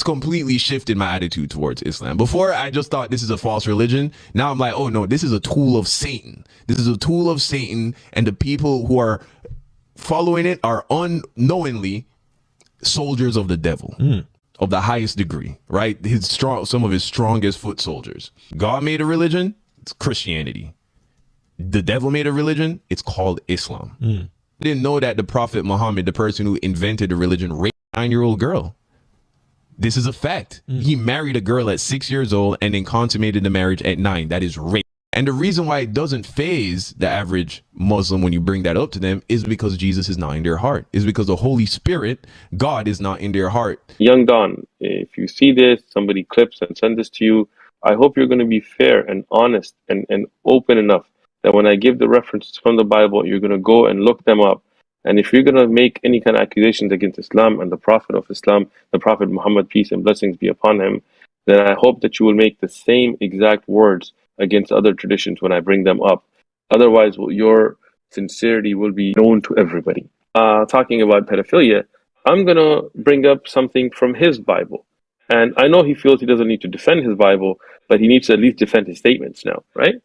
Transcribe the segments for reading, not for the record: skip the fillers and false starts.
completely shifted my attitude towards Islam. Before, I just thought this is a false religion. Now I'm like, oh no, this is a tool of Satan. This is a tool of Satan, and the people who are following it are unknowingly soldiers of the devil. Of the highest degree, right? Some of his strongest foot soldiers. God made a religion, it's Christianity. The devil made a religion, it's called Islam. I didn't know that the Prophet Muhammad, the person who invented the religion, raped a 9-year-old girl. This is a fact. He married a girl at 6 years old and then consummated the marriage at 9. That is rape. And the reason why it doesn't faze the average Muslim when you bring that up to them is because Jesus is not in their heart. Is because the Holy Spirit, God, is not in their heart. Young Don, if you see this, somebody clips and send this to you, I hope you're going to be fair and honest and open enough that when I give the references from the Bible, you're going to go and look them up. And if you're going to make any kind of accusations against Islam and the Prophet of Islam, the Prophet Muhammad, peace and blessings be upon him, then I hope that you will make the same exact words against other traditions when I bring them up. Otherwise, your sincerity will be known to everybody. Talking about pedophilia, I'm going to bring up something from his Bible. And I know he feels he doesn't need to defend his Bible, but he needs to at least defend his statements now, right?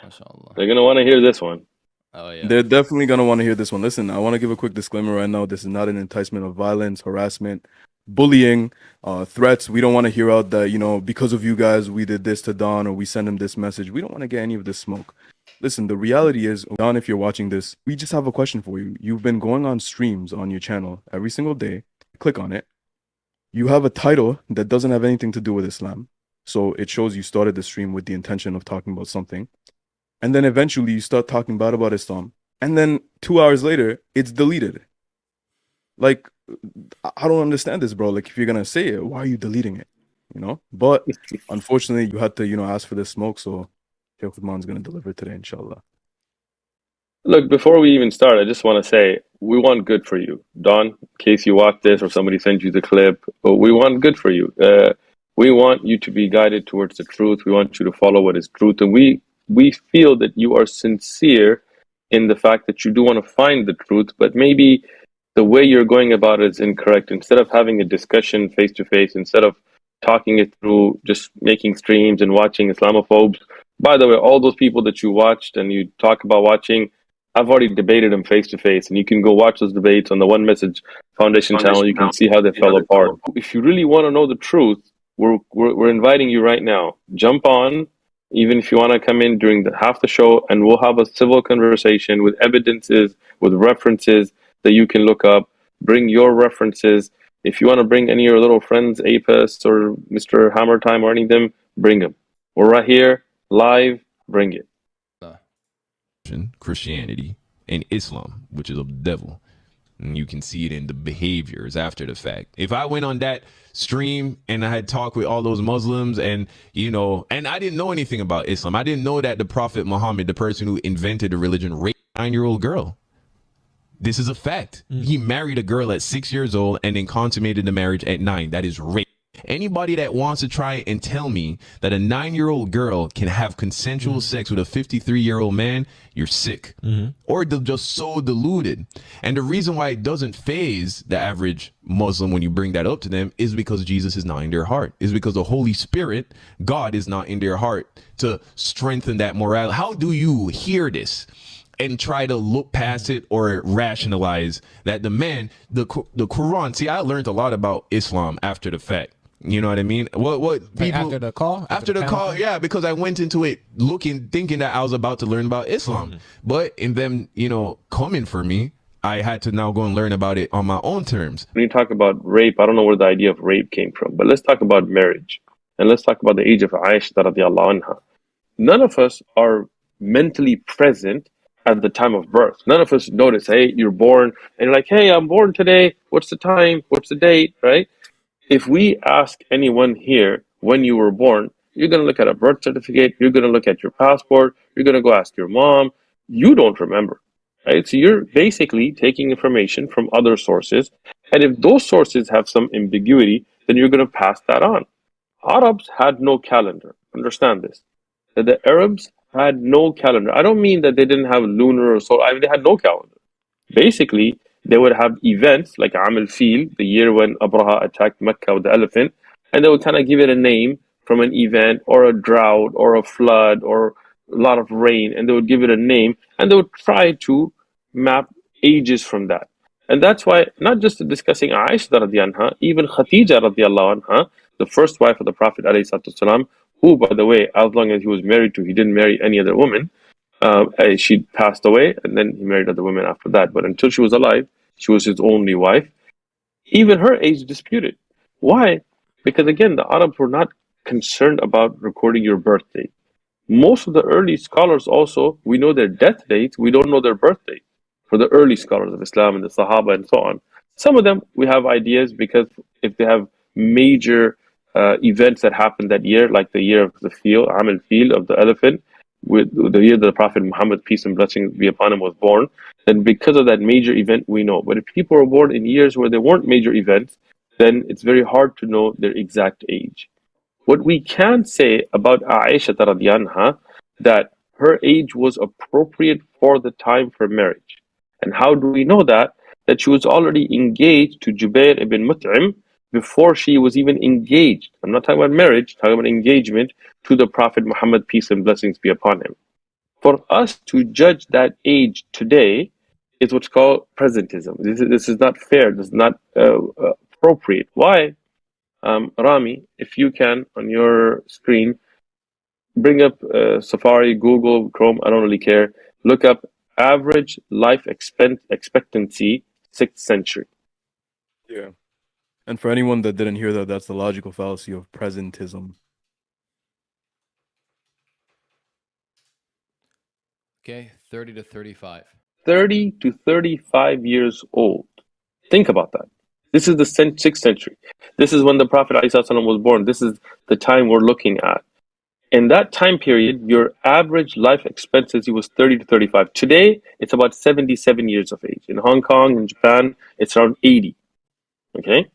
MashaAllah. They're going to want to hear this one. Oh, yeah. They're definitely going to want to hear this one. Listen, I want to give a quick disclaimer right now. This is not an enticement of violence, harassment, bullying, threats. We don't want to hear out that, because of you guys, we did this to Don or we sent him this message. We don't want to get any of this smoke. Listen, the reality is, Don, if you're watching this, we just have a question for you. You've been going on streams on your channel every single day. Click on it. You have a title that doesn't have anything to do with Islam. So it shows you started the stream with the intention of talking about something. And then eventually you start talking bad about Islam. And then 2 hours later, it's deleted. Like, I don't understand this, bro. Like, if you're going to say it, why are you deleting it? But unfortunately, you had to, ask for the smoke. So Shaykh Uthman's going to deliver today, inshallah. Look, before we even start, I just want to say, we want good for you. Don, in case you watch this or somebody sends you the clip, we want good for you. We want you to be guided towards the truth. We want you to follow what is truth. And we feel that you are sincere in the fact that you do want to find the truth, but maybe the way you're going about it is incorrect. Instead of having a discussion face to face, instead of talking it through, just making streams and watching Islamophobes. By the way, all those people that you watched and you talk about watching, I've already debated them face to face, and you can go watch those debates on the One Message Foundation channel. You can see how they fell apart. If you really want to know the truth, we're inviting you right now. Jump on. Even if you want to come in during half the show, and we'll have a civil conversation with evidences, with references that you can look up. Bring your references. If you want to bring any of your little friends, Apis or Mr. Hammer Time or any of them, bring them. We're right here, live, bring it. Christianity and Islam, which is of the devil. And you can see it in the behaviors after the fact. If I went on that stream and I had talked with all those Muslims and, and I didn't know anything about Islam. I didn't know that the Prophet Muhammad, the person who invented the religion, raped a 9-year-old girl. This is a fact. He married a girl at 6 years old and then consummated the marriage at 9. That is rape. Anybody that wants to try and tell me that a 9-year-old girl can have consensual sex with a 53-year-old man, you're sick. Or they're just so deluded. And the reason why it doesn't faze the average Muslim when you bring that up to them is because Jesus is not in their heart. Is because the Holy Spirit, God, is not in their heart to strengthen that morale. How do you hear this and try to look past it or rationalize that the Quran? See, I learned a lot about Islam after the fact. You know what I mean? What people after the call? After the call, yeah, because I went into it thinking that I was about to learn about Islam. But in them, coming for me, I had to now go and learn about it on my own terms. When you talk about rape, I don't know where the idea of rape came from, but let's talk about marriage. And let's talk about the age of Aisha radiallahu anha. None of us are mentally present at the time of birth. None of us notice, hey, you're born, and you're like, hey, I'm born today. What's the time? What's the date? Right? If we ask anyone here when you were born, you're going to look at a birth certificate, you're going to look at your passport, you're going to go ask your mom. You don't remember, right? So you're basically taking information from other sources. And if those sources have some ambiguity, then you're going to pass that on. Arabs had no calendar. Understand this. That the Arabs had no calendar. I don't mean that they didn't have lunar or solar. I mean, they had no calendar. Basically, they would have events like Amil Fil, the year when Abraha attacked Mecca with the elephant, and they would kind of give it a name from an event or a drought or a flood or a lot of rain, and they would give it a name, and they would try to map ages from that. And that's why, not just discussing Aisha radiallahu anha, even Khadija radiallahu anha, the first wife of the Prophet ﷺ, who, by the way, as long as he was married to, he didn't marry any other woman. She passed away, and then he married other women after that. But until she was alive, she was his only wife. Even her age disputed. Why? Because again, the Arabs were not concerned about recording your birthday. Most of the early scholars also, we know their death dates, we don't know their birth date. For the early scholars of Islam and the Sahaba and so on. Some of them we have ideas because if they have major events that happened that year, like the year of the field, Amil Fil of the elephant, with the year that the Prophet Muhammad, peace and blessings be upon him, was born, then because of that major event we know. But if people were born in years where there weren't major events, then it's very hard to know their exact age. What we can say about Aisha radiallahu anha, that her age was appropriate for the time for marriage. And how do we know that? That she was already engaged to Jubair ibn Mut'im before she was even engaged. I'm not talking about marriage, I'm talking about engagement to the Prophet Muhammad, peace and blessings be upon him. For us to judge that age today is what's called presentism. This is not fair, this is not appropriate. Why? Rami, if you can, on your screen, bring up Safari, Google, Chrome, I don't really care. Look up average life expectancy 6th century. Yeah. And for anyone that didn't hear that, that's the logical fallacy of presentism. Okay, 30 to 35. 30 to 35 years old. Think about that. This is the 6th century. This is when the Prophet ﷺ was born. This is the time we're looking at. In that time period, your average life expectancy was 30 to 35. Today, it's about 77 years of age. In Hong Kong, in Japan, it's around 80. Okay?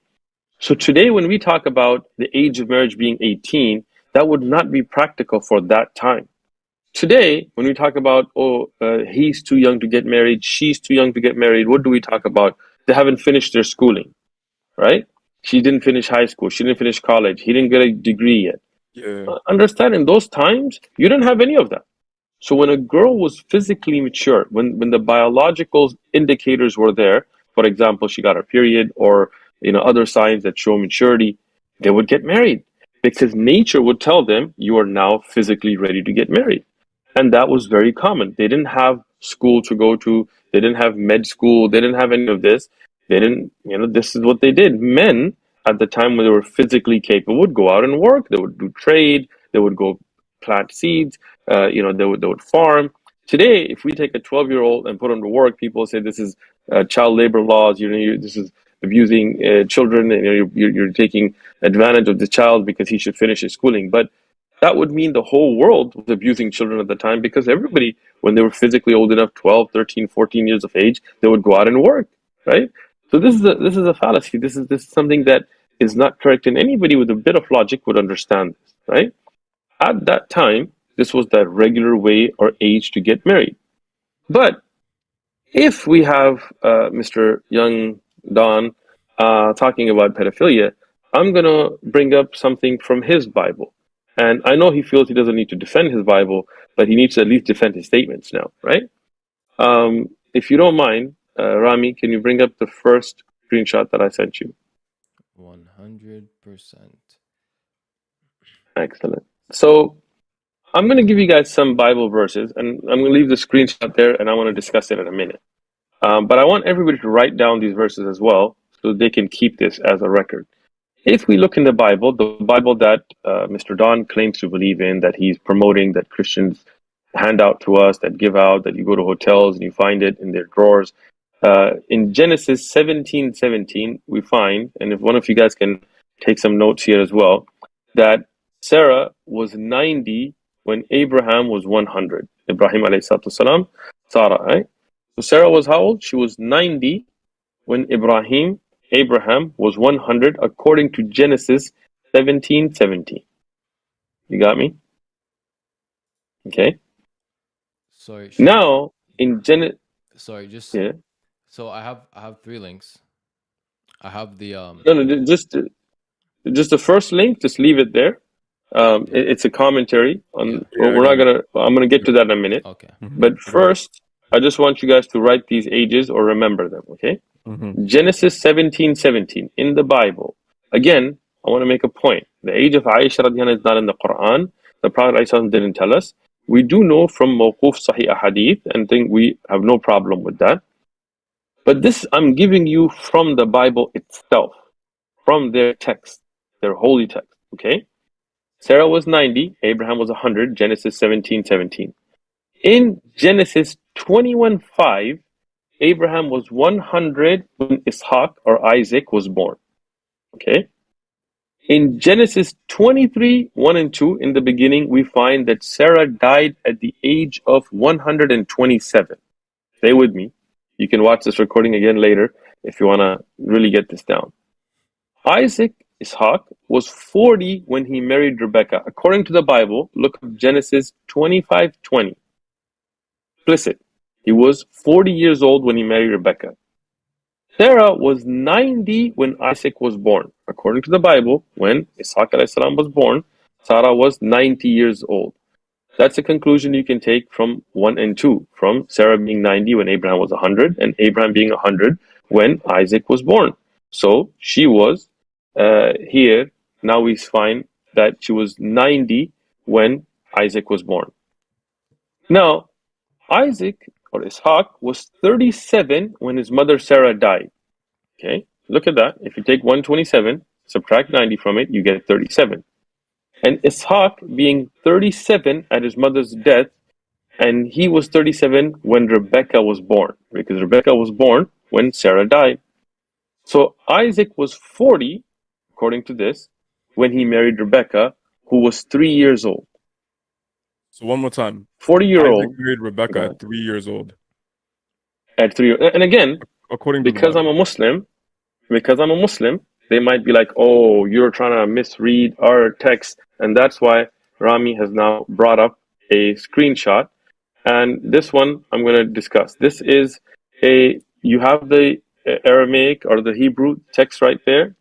So today, when we talk about the age of marriage being 18, that would not be practical for that time. Today, when we talk about, he's too young to get married, she's too young to get married, what do we talk about? They haven't finished their schooling, right? She didn't finish high school, she didn't finish college, he didn't get a degree yet. Yeah. Understand, in those times, you didn't have any of that. So when a girl was physically mature, when the biological indicators were there, for example, she got her period or other signs that show maturity, they would get married because nature would tell them you are now physically ready to get married. And that was very common. They didn't have school to go to, they didn't have med school, they didn't have any of this. They didn't, this is what they did. Men at the time when they were physically capable would go out and work, they would do trade, they would go plant seeds, they would farm. Today, if we take a 12-year-old and put him to work, people say this is child labor laws, this is abusing children, and you're taking advantage of the child because he should finish his schooling. But that would mean the whole world was abusing children at the time, because everybody, when they were physically old enough, 12, 13, 14 years of age, they would go out and work, right? So this is a fallacy. This is something that is not correct, and anybody with a bit of logic would understand this, right? At that time, this was the regular way or age to get married. But if we have Mr. Young Don talking about pedophilia, I'm going to bring up something from his Bible. And I know he feels he doesn't need to defend his Bible, but he needs to at least defend his statements now, right? If you don't mind, Rami, can you bring up the first screenshot that I sent you? 100%. Excellent. So I'm going to give you guys some Bible verses, and I'm going to leave the screenshot there, and I want to discuss it in a minute. But I want everybody to write down these verses as well, so they can keep this as a record. If we look in the Bible that Mr. Don claims to believe in, that he's promoting, that Christians hand out to us, that give out, that you go to hotels and you find it in their drawers. In Genesis 17:17, we find, and if one of you guys can take some notes here as well, that Sarah was 90 when Abraham was 100. Ibrahim alayhi salatu salam, Sarah, right? So Sarah was how old? She was 90 when Abraham was 100, according to Genesis 17:17. You got me? Okay. Sorry, Shaykh. Now, in Genesis, Sorry, just yeah. so I have 3 links. I have the No, just the first link, just leave it there. It's a commentary on. Yeah. Well, Yeah, I we're not got it. gonna. I'm gonna get to that in a minute. Okay. But I got it. first, I just want you guys to write these ages or remember them. Okay. Mhm. Genesis 17:17 in the Bible. Again, I want to make a point. The age of Aisha radiallahu anha is not in the Quran. The Prophet ﷺ didn't tell us. We do know from Mawquf Sahih Hadith, and think we have no problem with that. But this I'm giving you from the Bible itself, from their text, their holy text. Okay. Sarah was 90, Abraham was 100, Genesis 17:17. In Genesis 21:5, Abraham was 100 when Ishaq or Isaac was born. Okay? In Genesis 23:1 and 2, in the beginning, we find that Sarah died at the age of 127. Stay with me. You can watch this recording again later if you want to really get this down. Isaac, Ishaq, was 40 when he married Rebecca. According to the Bible, look at Genesis 25:20. Explicit. He was 40 years old when he married Rebecca. Sarah was 90 when Isaac was born. According to the Bible, when Ishaq alayhi salam was born, Sarah was 90 years old. That's a conclusion you can take from 1 and 2, from Sarah being 90 when Abraham was 100, and Abraham being 100 when Isaac was born. So she was here, now we find that she was 90 when Isaac was born. Now, Isaac or Ishaq was 37 when his mother Sarah died. Okay, look at that. If you take 127, subtract 90 from it, you get 37. And Ishaq being 37 at his mother's death, and he was 37 when Rebecca was born, because Rebecca was born when Sarah died. So Isaac was 40, according to this, when he married Rebecca, who was 3 years old. So one more time. 40-year Isaac old married Rebecca at 3 years old, at 3. And again, according to the because I'm Bible. a Muslim, they might be like, oh, you're trying to misread our text. And that's why Rami has now brought up a screenshot. And this one I'm going to discuss. This is you have the Aramaic or the Hebrew text right there.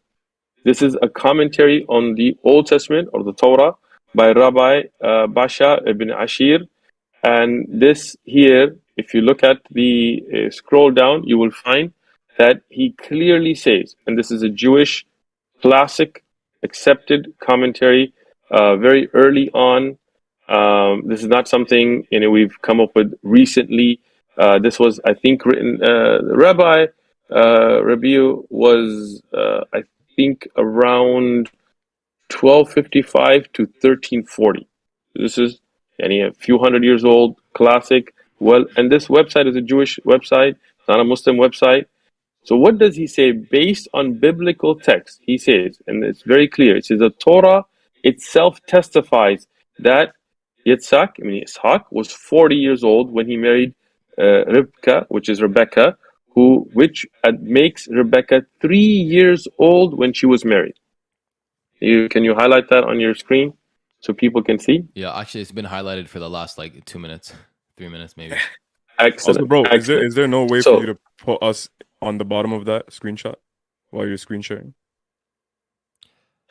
This is a commentary on the Old Testament or the Torah by Rabbi Basha ibn Ashir. And this here, if you look at the scroll down, you will find that he clearly says, and this is a Jewish classic accepted commentary very early on. This is not something we've come up with recently. This was, I think, written. Rabbi Rabiu was, I think, around 1255 to 1340. This is a few hundred years old, classic. Well, and this website is a Jewish website, not a Muslim website. So what does he say based on biblical text? He says, and it's very clear, it says the Torah itself testifies that Ishaq was 40 years old when he married Rivka, which is Rebecca, which makes Rebecca 3 years old when she was married. Can you highlight that on your screen so people can see? Yeah, actually, it's been highlighted for the last like 2 minutes, 3 minutes maybe. Excellent. Also, bro, excellent. is there no way So- for you to put us on the bottom of that screenshot while you're screen sharing?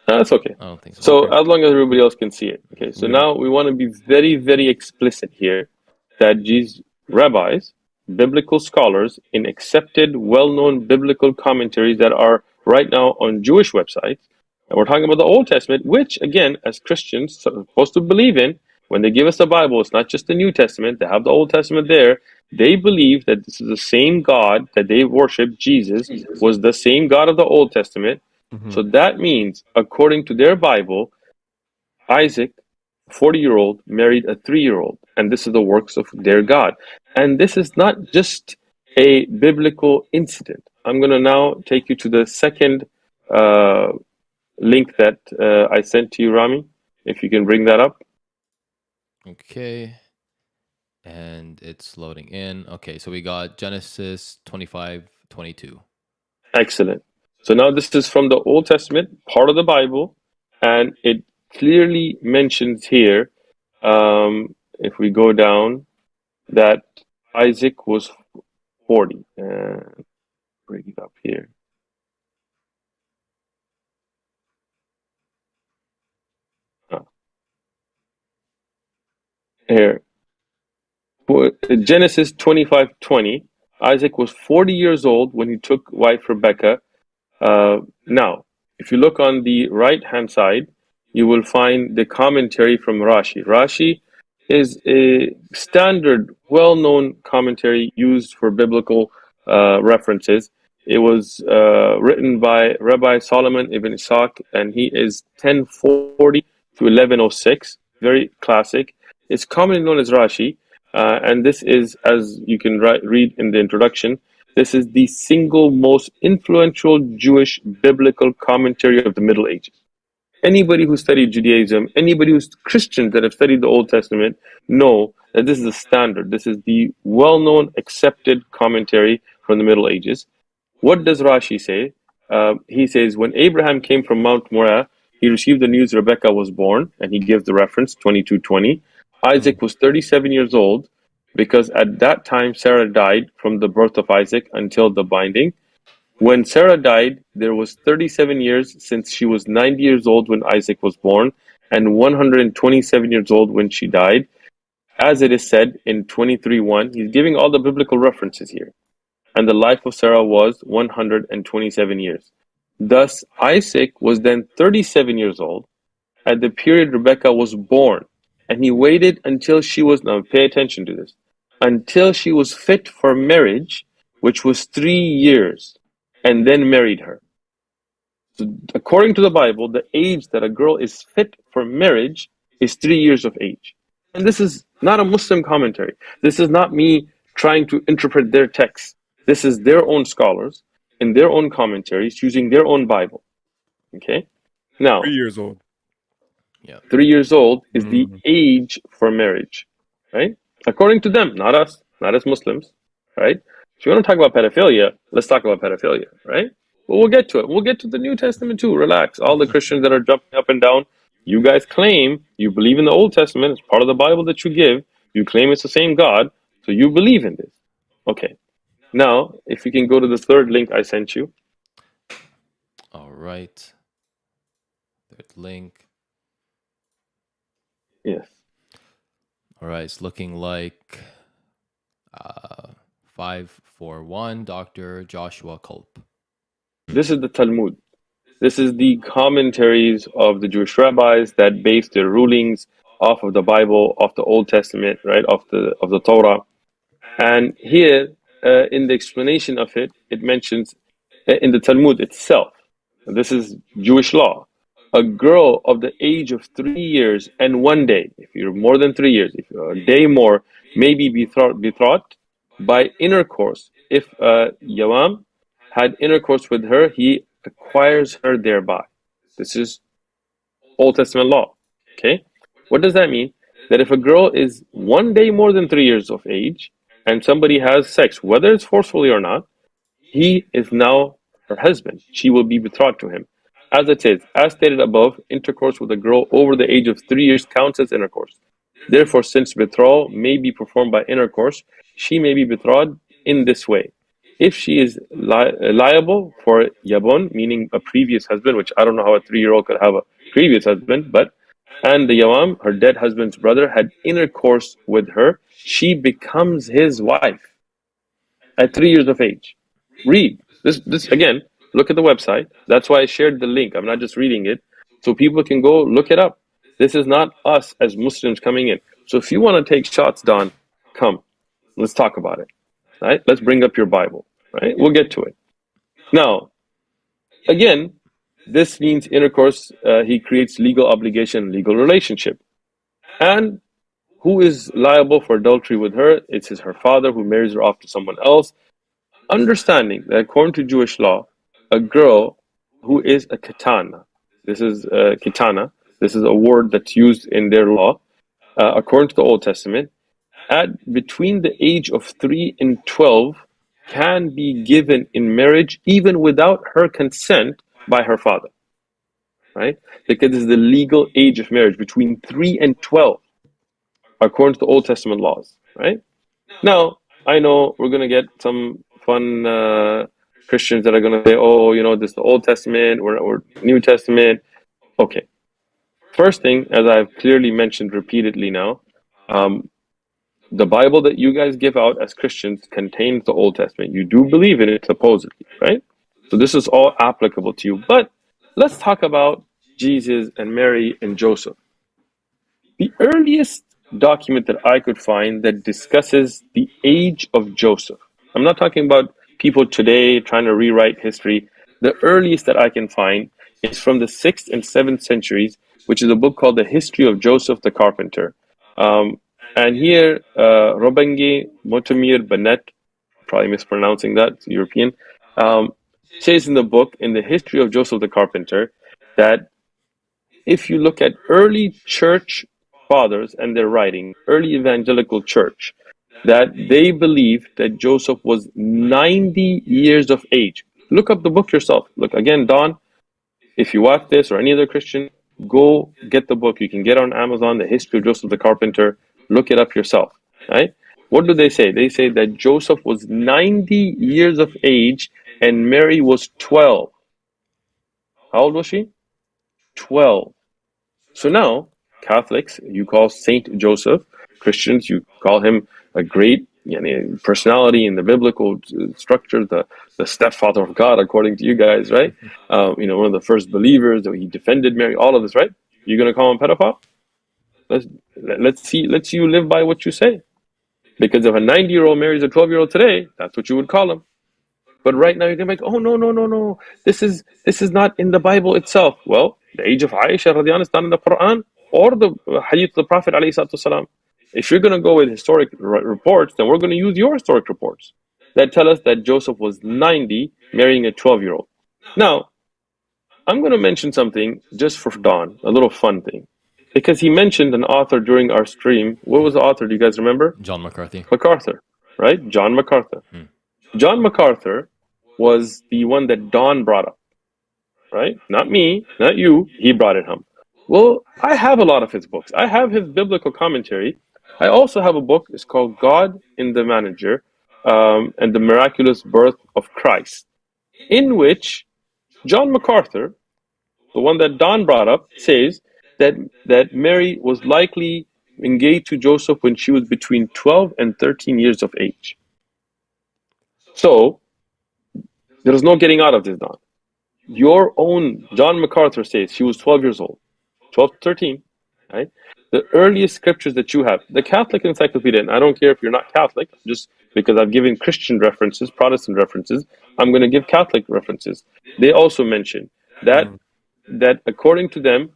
That's okay. I don't think so. So as long as everybody else can see it. Okay, so Yeah. now we want to be very, very explicit here that these rabbis, biblical scholars in accepted, well-known biblical commentaries that are right now on Jewish websites, and we're talking about the Old Testament, which again, as Christians, are supposed to believe in. When they give us the Bible, it's not just the New Testament, they have the Old Testament there. They believe that this is the same God that they worship, Jesus, was the same God of the Old Testament. Mhm. So that means, according to their Bible, Isaac, 40-year-old, married a 3-year-old, and this is the works of their God. And this is not just a biblical incident. I'm going to now take you to the second link that I sent to you, Rami, if you can bring that up. Okay. And it's loading in. Okay, so we got Genesis 25:22. Excellent. So now this is from the Old Testament, part of the Bible, and it clearly mentions here, if we go down, that Isaac was 40. Bring it up here. Here. Genesis 25:20. Isaac was 40 years old when he took wife Rebekah. Now, if you look on the right-hand side, you will find the commentary from Rashi. Rashi is a standard, well-known commentary used for biblical references. It was written by Rabbi Solomon ibn Ishaq, and he is 1040 to 1106. Very classic. It's commonly known as Rashi, and this is, as you can read in the introduction, this is the single most influential Jewish biblical commentary of the Middle Ages. Anybody who studied Judaism, anybody who's Christians that have studied the Old Testament, know that this is the standard. This is the well-known, accepted commentary from the Middle Ages. What does Rashi say? He says, when Abraham came from Mount Moriah, he received the news Rebekah was born, and he gives the reference 22:20. Isaac was 37 years old, because at that time Sarah died from the birth of Isaac until the binding. When Sarah died, there was 37 years since she was 90 years old when Isaac was born, and 127 years old when she died. As it is said in 23:1, he's giving all the biblical references here. And the life of Sarah was 127 years. Thus, Isaac was then 37 years old at the period Rebekah was born, and he waited until she was, now pay attention to this, until she was fit for marriage, which was 3 years, and then married her. So according to the Bible, the age that a girl is fit for marriage is 3 years of age. And this is not a Muslim commentary. This is not me trying to interpret their text. This is their own scholars in their own commentaries using their own Bible. Okay? Now, 3 years old. Yeah. 3 years old is the age for marriage, right? According to them, not us, not as Muslims, right? If you want to talk about pedophilia, let's talk about pedophilia, right? But we'll get to it. We'll get to the New Testament too. Relax. All the Christians that are jumping up and down, you guys claim you believe in the Old Testament. It's part of the Bible that you give. You claim it's the same God, so you believe in this. Okay. Now, if you can go to the third link I sent you. All right. Third link. Yes. All right. It's looking like 541, Dr. Joshua Culp. This is the Talmud. This is the commentaries of the Jewish rabbis that base their rulings off of the Bible, off the Old Testament, right, of the Torah. And here, in the explanation of it, it mentions in the Talmud itself, this is Jewish law, a girl of the age of 3 years and 1 day, if you're more than 3 years, if you're a day more, may be betrothed by intercourse. If Yawam had intercourse with her, he acquires her thereby. This is Old Testament law. Okay? What does that mean? That if a girl is 1 day more than 3 years of age and somebody has sex, whether it's forcefully or not, he is now her husband. She will be betrothed to him. As it says, as stated above, intercourse with a girl over the age of 3 years counts as intercourse. Therefore, since betrothal may be performed by intercourse, she may be betrothed in this way. If she is liable for yabon, meaning a previous husband, which I don't know how a 3-year-old could have a previous husband, and the yawam, her dead husband's brother, had intercourse with her, she becomes his wife at 3 years of age. Read this again. Look at the website. That's why I shared the link. I'm not just reading it, so people can go look it up. This is not us as Muslims coming in. So if you want to take shots, Don, come. Let's talk about it. Right? Let's bring up your Bible. Right? We'll get to it. Now, again, this means intercourse. He creates legal obligation, legal relationship. And who is liable for adultery with her? It's her father who marries her off to someone else. Understanding that according to Jewish law, a girl who is a katana, this is kitana, this is a word that's used in their law, according to the Old Testament, at between the age of 3 and 12 can be given in marriage even without her consent by her father, right? Because this is the legal age of marriage between 3 and 12 according to the Old Testament laws, right? Now, I know we're going to get some fun Christians that are going to say, oh, this is the Old Testament or New Testament. Okay. First thing, as I've clearly mentioned repeatedly now, the Bible that you guys give out as Christians contains the Old Testament. You do believe in it, supposedly, right? So this is all applicable to you. But let's talk about Jesus and Mary and Joseph. The earliest document that I could find that discusses the age of Joseph. I'm not talking about people today trying to rewrite history. The earliest that I can find is from the 6th and 7th centuries, which is a book called The History of Joseph the Carpenter. And here, Robenge Motomir Bennett, probably mispronouncing that, it's European, says in the book, in The History of Joseph the Carpenter, that if you look at early church fathers and their writing, early evangelical church, that they believed that Joseph was 90 years of age. Look up the book yourself. Look, again, Don, if you watch this or any other Christian, go get the book. You can get it on Amazon, The History of Joseph the Carpenter. Look it up yourself, right? What do they say? They say that Joseph was 90 years of age and Mary was 12. How old was she? 12. So now, Catholics, you call Saint Joseph. Christians, you call him a great personality in the biblical structure, the stepfather of God, according to you guys, right? One of the first believers, that he defended Mary, all of this, right? You're going to call him pedophile? Let's you live by what you say. Because if a 90-year-old marries a 12-year-old today, that's what you would call him. But right now you're going to be like, oh, no. This is not in the Bible itself. Well, the age of Aisha radiallahu anha is not in the Quran or the hadith of the Prophet alayhi salatu wasalam. If you're going to go with historic reports, then we're going to use your historic reports that tell us that Joseph was 90 marrying a 12-year-old. Now, I'm going to mention something just for Don, a little fun thing. Because he mentioned an author during our stream. What was the author? Do you guys remember? John MacArthur. MacArthur, right? John MacArthur. John MacArthur was the one that Don brought up, right? Not me, not you. He brought it home. Well, I have a lot of his books. I have his biblical commentary. I also have a book. It's called God in the Manager and the Miraculous Birth of Christ, in which John MacArthur, the one that Don brought up, says that Mary was likely engaged to Joseph when she was between 12 and 13 years of age. So, there is no getting out of this, Don. Your own John MacArthur says she was 12 years old, 12 to 13, right? The earliest scriptures that you have, the Catholic Encyclopedia, and I don't care if you're not Catholic, just because I've given Christian references, Protestant references, I'm going to give Catholic references. They also mention that according to them,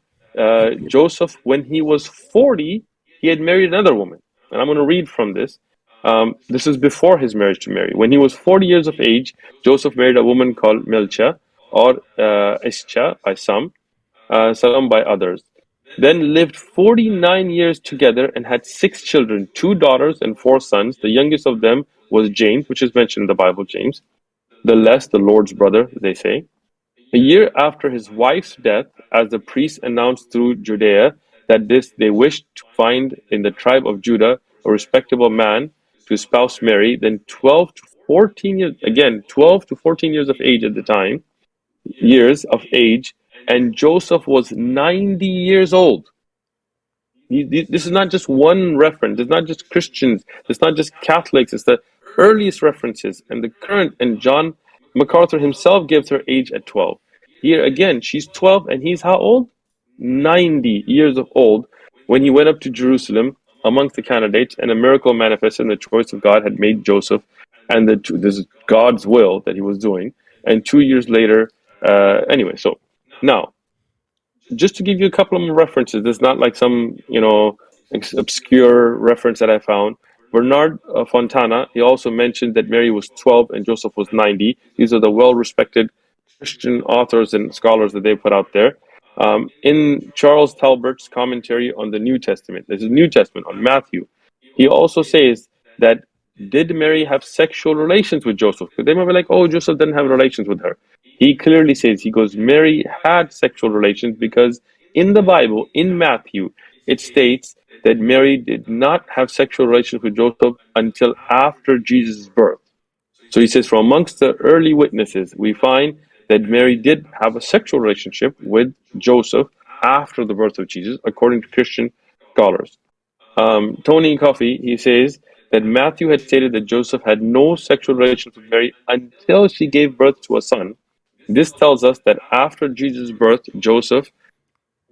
Joseph, when he was 40, he had married another woman. And I'm going to read from this. This is before his marriage to Mary. When he was 40 years of age, Joseph married a woman called Milcha, or Ischa by some by others. Then lived 49 years together and had 6 children, 2 daughters and 4 sons. The youngest of them was James, which is mentioned in the Bible, James. The less, the Lord's brother, they say. A year after his wife's death, as the priests announced through Judea that they wished to find in the tribe of Judah a respectable man to espouse Mary, then 12 to 14 years, again, 12 to 14 years of age at the time, and Joseph was 90 years old. This is not just one reference. It's not just Christians. It's not just Catholics. It's the earliest references and the current. And John MacArthur himself gives her age at 12. Here again, she's 12 and he's how old? 90 years of old when he went up to Jerusalem amongst the candidates, and a miracle manifested, and the choice of God had made Joseph, and this is God's will that he was doing. And 2 years later, anyway, so now, just to give you a couple of references, there's not like some, obscure reference that I found. Bernard Fontana, he also mentioned that Mary was 12 and Joseph was 90. These are the well-respected Christian authors and scholars that they put out there. In Charles Talbert's commentary on the New Testament, there's a New Testament on Matthew, he also says that, did Mary have sexual relations with Joseph? Because they might be like, oh, Joseph didn't have relations with her. He clearly says, he goes, Mary had sexual relations, because in the Bible, in Matthew, it states that Mary did not have sexual relations with Joseph until after Jesus' birth. So he says, from amongst the early witnesses, we find that Mary did have a sexual relationship with Joseph after the birth of Jesus, according to Christian scholars. Tony Coffey, he says that Matthew had stated that Joseph had no sexual relations with Mary until she gave birth to a son. This tells us that after Jesus' birth, Joseph,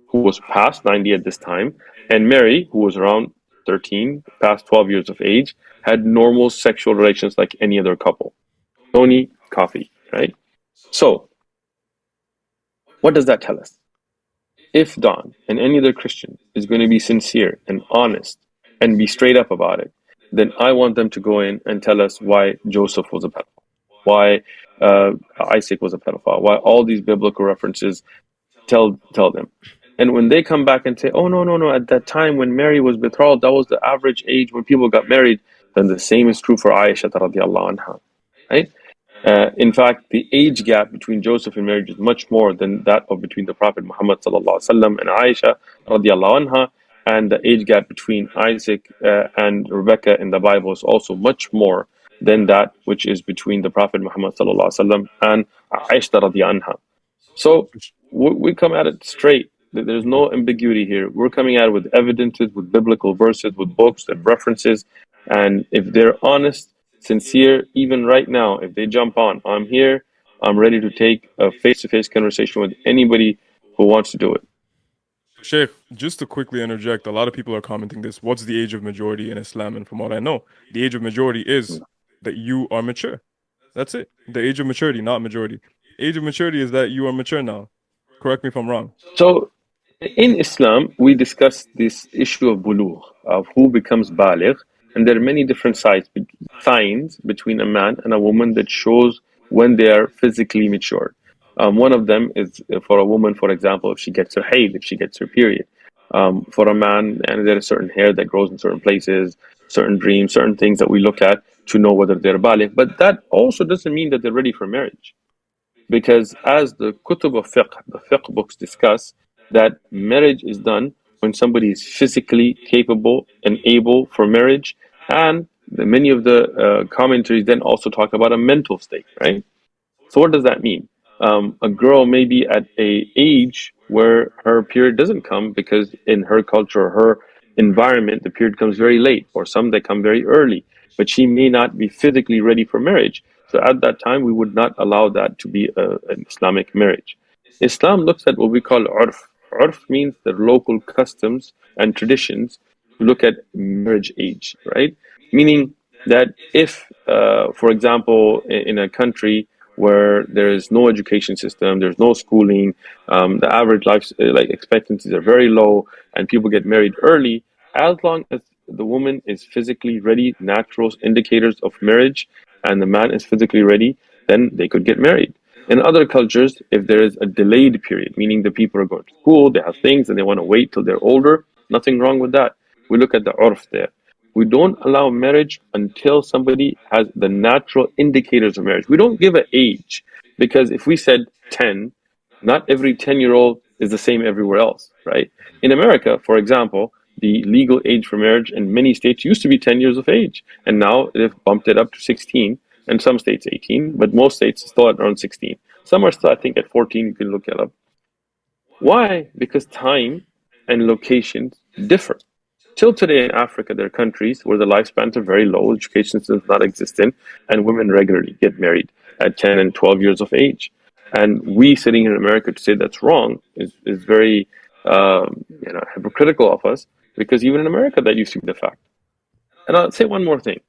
who was past 90 at this time, and Mary, who was around 13, past 12 years of age, had normal sexual relations like any other couple. Tony Coffey, right? So, what does that tell us? If Don and any other Christian is going to be sincere and honest and be straight up about it, then I want them to go in and tell us why Joseph was a pedophile, why Isaac was a pedophile, why all these biblical references tell them. And when they come back and say, oh, no, at that time when Mary was betrothed, that was the average age when people got married, then the same is true for Aisha radiallahu anha, right? In fact, the age gap between Joseph and Mary is much more than that of between the Prophet Muhammad sallallahu alaihi wasallam and Aisha radiallahu anha, and the age gap between Isaac and Rebecca in the Bible is also much more than that which is between the Prophet Muhammad sallallahu alaihi wasallam and Aisha radiallahu anha. So we come at it straight. There's no ambiguity here. We're coming at it with evidences, with biblical verses, with books and references. And if they're honest, sincere, even right now, if they jump on, I'm here, I'm ready to take a face-to-face conversation with anybody who wants to do it. Shaykh, just to quickly interject, a lot of people are commenting this. What's the age of majority in Islam? And from what I know, the age of majority is that you are mature. That's it. The age of maturity, not majority. Age of maturity is that you are mature now. Correct me if I'm wrong. So, in Islam, we discuss this issue of bulugh, of who becomes baligh, and there are many different signs between a man and a woman that shows when they are physically mature. One of them is for a woman, for example, if she gets her haid, if she gets her period. For a man, and there is certain hair that grows in certain places, certain dreams, certain things that we look at to know whether they're baligh. But that also doesn't mean that they're ready for marriage. Because as the kutub of fiqh, the fiqh books discuss, that marriage is done when somebody is physically capable and able for marriage, and many of the commentaries then also talk about a mental state, right? So what does that mean? A girl may be at a age where her period doesn't come because in her culture or her environment the period comes very late, or some that come very early, but she may not be physically ready for marriage. So at that time we would not allow that to be an Islamic marriage. Islam looks at what we call urf. Urf means the local customs and traditions to look at marriage age, right? Meaning that if, for example, in a country where there is no education system, there's no schooling, the average life expectancies are very low, and people get married early, as long as the woman is physically ready, natural indicators of marriage, and the man is physically ready, then they could get married. In other cultures, if there is a delayed period, meaning the people are going to school, they have things, and they want to wait till they're older, nothing wrong with that. We look at the urf there. We don't allow marriage until somebody has the natural indicators of marriage. We don't give an age, because if we said 10, not every 10-year-old is the same everywhere else, right? In America, for example, the legal age for marriage in many states used to be 10 years of age, and now they've bumped it up to 16. And some states 18, but most states are still at around 16. Some are still, I think, at 14. You can look it up. Why? Because time and locations differ. Till today in Africa, there are countries where the lifespans are very low, education system is not existent, and women regularly get married at 10 and 12 years of age. And we sitting here in America to say that's wrong is very hypocritical of us, because even in America that used to be the fact. And I'll say one more thing.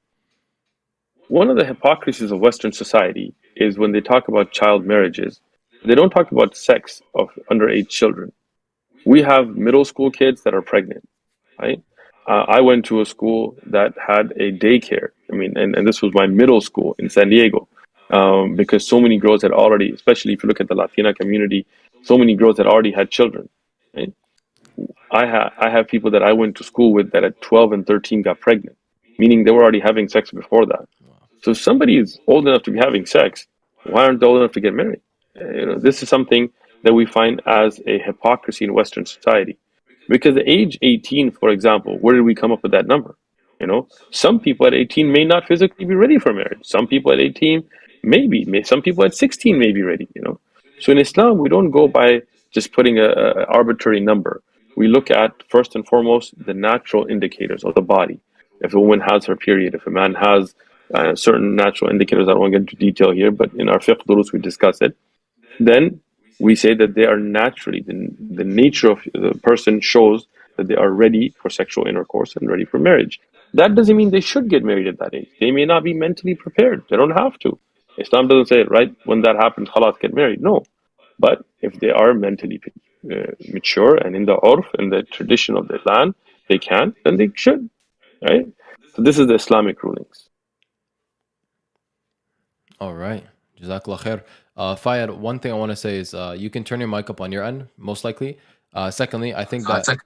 One of the hypocrisies of Western society is when they talk about child marriages, they don't talk about sex of underage children. We have middle school kids that are pregnant, right? I went to a school that had a daycare. And this was my middle school in San Diego, because so many girls had already, especially if you look at the Latina community, so many girls had already had children, right? I have people that I went to school with that at 12 and 13 got pregnant, meaning they were already having sex before that. So if somebody is old enough to be having sex, why aren't they old enough to get married? This is something that we find as a hypocrisy in Western society, Because the age 18, for example, where did we come up with that number? Some people at 18 may not physically be ready for marriage. Some people at 18 maybe. Some people at 16 may be ready. So in Islam, we don't go by just putting a arbitrary number. We look at, first and foremost, the natural indicators of the body. If a woman has her period, if a man has certain natural indicators, I don't want to get into detail here, but in our fiqh durus we discuss it. Then we say that they are naturally, the nature of the person shows that they are ready for sexual intercourse and ready for marriage. That doesn't mean they should get married at that age. They may not be mentally prepared. They don't have to. Islam doesn't say, right, when that happens, khalas, get married. No. But if they are mentally mature and in the urf, in the tradition of the land, they can, then they should, right? So this is the Islamic rulings. All right. Jazakallah khair. Fayed, one thing I want to say is you can turn your mic up on your end, most likely. Secondly, I think that...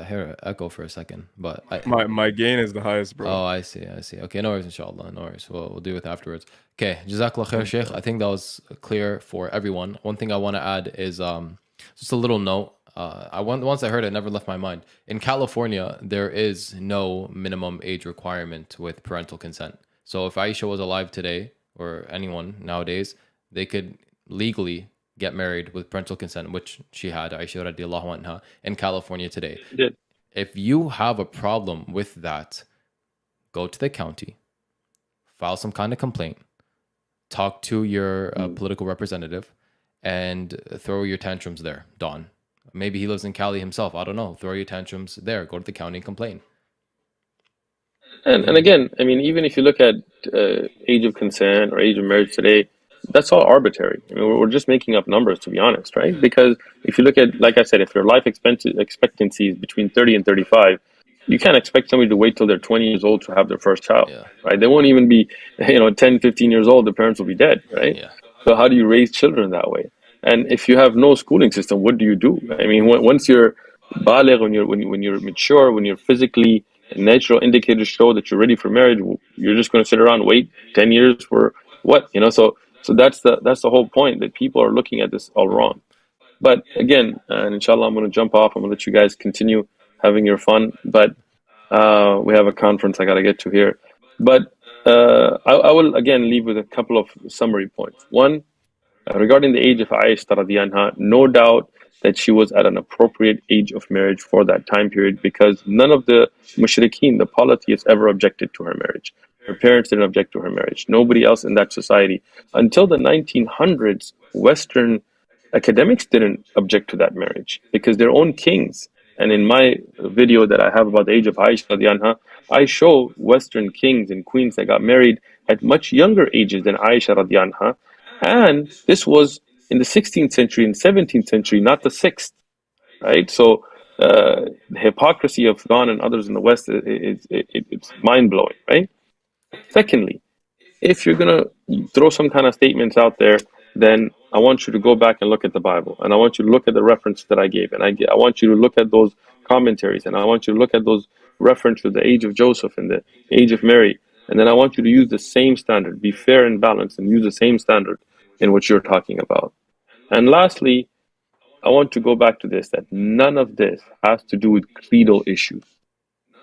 here, echo for a second. But my gain is the highest, bro. Oh, I see. Okay, no worries, inshallah. No worries. We'll deal with it afterwards. Okay, Jazakallah khair, Shaykh. I think that was clear for everyone. One thing I want to add is just a little note. Once I heard it, never left my mind. In California, there is no minimum age requirement with parental consent. So if Aisha was alive today, or anyone nowadays, they could legally get married with parental consent, which she had, Aisha radiallahu anha, in California today. If you have a problem with that, go to the county, file some kind of complaint, talk to your political representative, and throw your tantrums there, Don. Maybe he lives in Cali himself. I don't know. Throw your tantrums there. Go to the county and complain. And again, I mean, even if you look at age of consent or age of marriage today, that's all arbitrary. I mean, we're just making up numbers, to be honest, right? Because if you look at, like I said, if your life expectancy is between 30 and 35, you can't expect somebody to wait till they're 20 years old to have their first child, right? They won't even be, 10, 15 years old, the parents will be dead, right? Yeah. So how do you raise children that way? And if you have no schooling system, what do you do? I mean, once you're baligh, when you're mature, when you're physically, natural indicators show that you're ready for marriage, you're just going to sit around and wait 10 years for what? So that's the whole point, that people are looking at this all wrong. But again, and inshallah, I'm going to jump off. I'm going to let you guys continue having your fun. But we have a conference I got to get to here. But I will again leave with a couple of summary points. One, regarding the age of Aisha radiallahu anha, no doubt that she was at an appropriate age of marriage for that time period, because none of the mushrikeen, the polytheists, ever objected to her marriage. Her parents didn't object to her marriage. Nobody else in that society. Until the 1900s, Western academics didn't object to that marriage because their own kings. And in my video that I have about the age of Aisha radiallahu anha, I show Western kings and queens that got married at much younger ages than Aisha radiallahu anha. And this was in the 16th century and 17th century, not the 6th, right? So the hypocrisy of Iran and others in the West, it's mind-blowing, right? Secondly, if you're going to throw some kind of statements out there, then I want you to go back and look at the Bible. And I want you to look at the reference that I gave. And I want you to look at those commentaries. And I want you to look at those reference to the age of Joseph and the age of Mary. And then I want you to use the same standard, be fair and balanced, and use the same standard in what you're talking about. And lastly, I want to go back to this, that none of this has to do with creedal issues.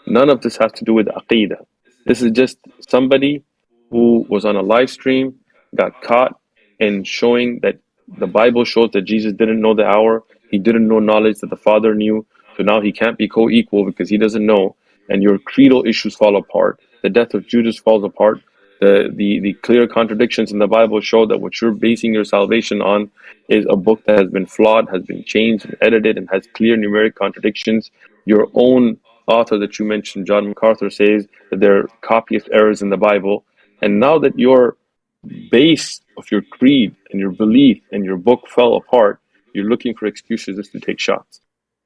None of this has to do with aqidah. This is just somebody who was on a live stream, got caught in showing that the Bible shows that Jesus didn't know the hour. He didn't know knowledge that the Father knew. So now he can't be co-equal because he doesn't know. And your creedal issues fall apart. The death of Judas falls apart. The clear contradictions in the Bible show that what you're basing your salvation on is a book that has been flawed, has been changed and edited, and has clear numeric contradictions. Your own author that you mentioned, John MacArthur, says that there are copyist errors in the Bible. And now that your base of your creed and your belief and your book fell apart, you're looking for excuses just to take shots.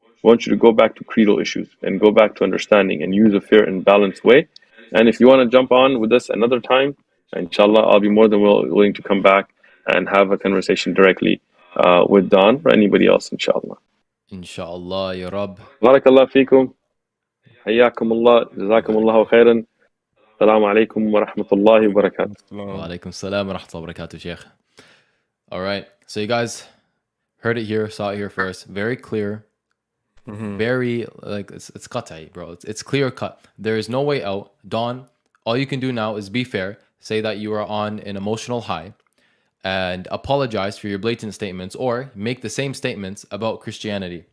I want you to go back to creedal issues and go back to understanding and use a fair and balanced way. And if you want to jump on with us another time, inshallah, I'll be more than willing to come back and have a conversation directly with Don or anybody else, inshallah. Inshallah, ya Rab. Barakallah feekum. Hayyakum Allah. Jazakum Allahu khairan. Assalamu alaikum wa rahmatullahi wa barakatuh. Wa alaikum salam wa rahmatullahi wa barakatuh, Shaykh. All right. So you guys heard it here, saw it here first. Very clear. Very like it's qat'i, bro. It's clear cut. There is no way out. Dawn, all you can do now is be fair. Say that you are on an emotional high, and apologize for your blatant statements, or make the same statements about Christianity.